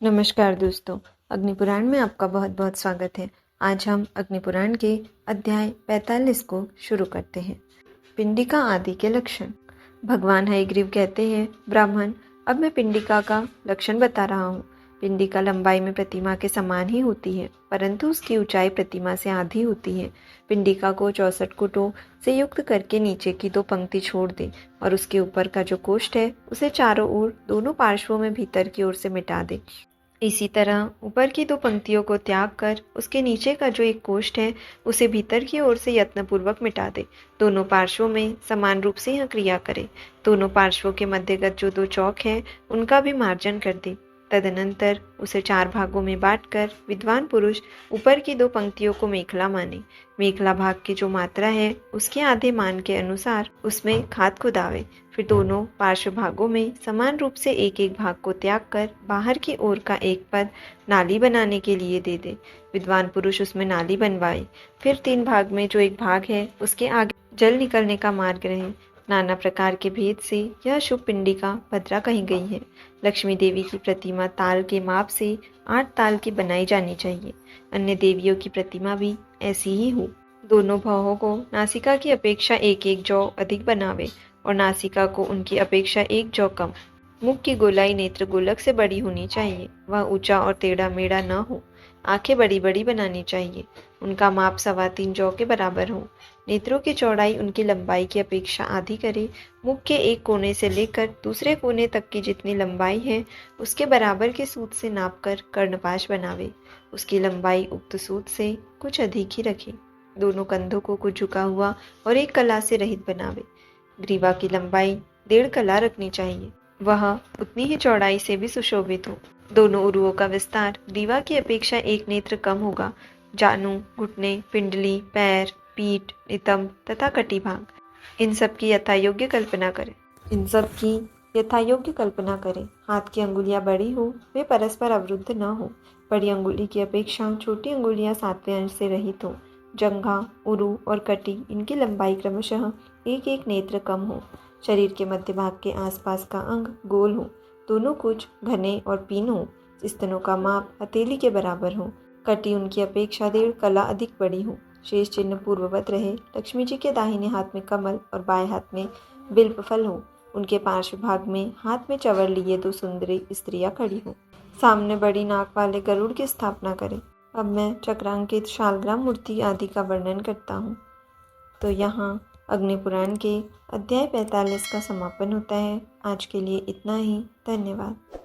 नमस्कार दोस्तों, अग्निपुराण में आपका बहुत बहुत स्वागत है। आज हम अग्निपुराण के अध्याय 45 को शुरू करते हैं। पिंडिका आदि के लक्षण। भगवान हयग्रीव कहते हैं, ब्राह्मण, अब मैं पिंडिका का लक्षण बता रहा हूँ। पिंडिका लंबाई में प्रतिमा के समान ही होती है, परंतु उसकी ऊंचाई प्रतिमा से आधी होती है। पिंडिका को 64 कुटों से युक्त करके नीचे की 2 पंक्ति छोड़ दे और उसके ऊपर का जो कोष्ठ है उसे चारों ओर दोनों पार्श्वों में भीतर की ओर से मिटा दे। इसी तरह ऊपर की 2 पंक्तियों को त्याग कर उसके नीचे का जो एक कोष्ठ है उसे भीतर की ओर से यत्नपूर्वक मिटा दे। दोनों पार्श्वों में समान रूप से यह क्रिया करे। दोनों पार्श्वों के मध्यगत जो 2 चौक हैं उनका भी मार्जन कर दे। तदनंतर उसे 4 भागों में बांटकर विद्वान पुरुष ऊपर की 2 पंक्तियों को मेखला माने। मेखला भाग की जो मात्रा है उसके आधे मान के अनुसार उसमें खाद खुदावे। फिर दोनों पार्श्व भागों में समान रूप से एक एक भाग को त्याग कर बाहर की ओर का एक पद नाली बनाने के लिए दे दे। विद्वान पुरुष उसमें नाली बनवाए। फिर 3 भाग में जो एक भाग है उसके आगे जल निकलने का मार्ग रहे। नाना प्रकार के भेद से यह शुभ पिंडिका भद्रा कही गई है। लक्ष्मी देवी की प्रतिमा ताल के माप से 8 ताल की बनाई जानी चाहिए। अन्य देवियों की प्रतिमा भी ऐसी ही हो। दोनों भौहों को नासिका की अपेक्षा एक एक जौ अधिक बनावे और नासिका को उनकी अपेक्षा एक जौ कम। मुख की गोलाई नेत्र गोलक से बड़ी होनी चाहिए। वह ऊंचा और टेढ़ा मेढ़ा न हो। आंखें बड़ी बड़ी बनानी चाहिए। उनका माप 3.25 जौ के बराबर हो। नेत्रों की चौड़ाई उनकी लंबाई की अपेक्षा आधी करे। मुख के एक कोने से लेकर दूसरे कोने तक की जितनी लंबाई है उसके बराबर के सूत से नापकर कर्णपाश बनावे। उसकी लंबाई उक्त सूत से कुछ अधिक ही रखे। दोनों कंधों को कुछ झुका हुआ और एक कला से रहित बनावे। ग्रीवा की लंबाई 1.5 कला रखनी चाहिए। वह उतनी ही चौड़ाई से भी सुशोभित हो। दोनों उरुओं का विस्तार ग्रीवा की अपेक्षा एक नेत्र कम होगा। जानु, घुटने, पिंडली, पैर, पीठ, नितंब तथा कटिभाग, इन सब की यथायोग्य कल्पना करें। हाथ की अंगुलियां बड़ी हो, वे परस्पर अवरुद्ध न हो। बड़ी अंगुली की अपेक्षा छोटी अंगुलियां 7वें अंश से रहित हो। जंघा, उरु और कटी, इनकी लंबाई क्रमशः एक एक नेत्र कम हो। शरीर के मध्य भाग के आसपास का अंग गोल हो। दोनों कुछ घने और पीन हो। स्तनों का माप हथेली के बराबर हो। कटी उनकी अपेक्षा 1.5 कला अधिक बड़ी हो। शेष चिन्ह पूर्ववत रहे। लक्ष्मी जी के दाहिने हाथ में कमल और बाएं हाथ में बिल्व फल हो। उनके पार्श्व भाग में हाथ में चवर लिए 2 सुंदरी स्त्रियां खड़ी हो। सामने बड़ी नाक वाले गरुड़ की स्थापना करें। अब मैं चक्रांकित शालग्राम मूर्ति आदि का वर्णन करता हूँ। तो यहाँ अग्निपुराण के अध्याय 45 का समापन होता है। आज के लिए इतना ही। धन्यवाद।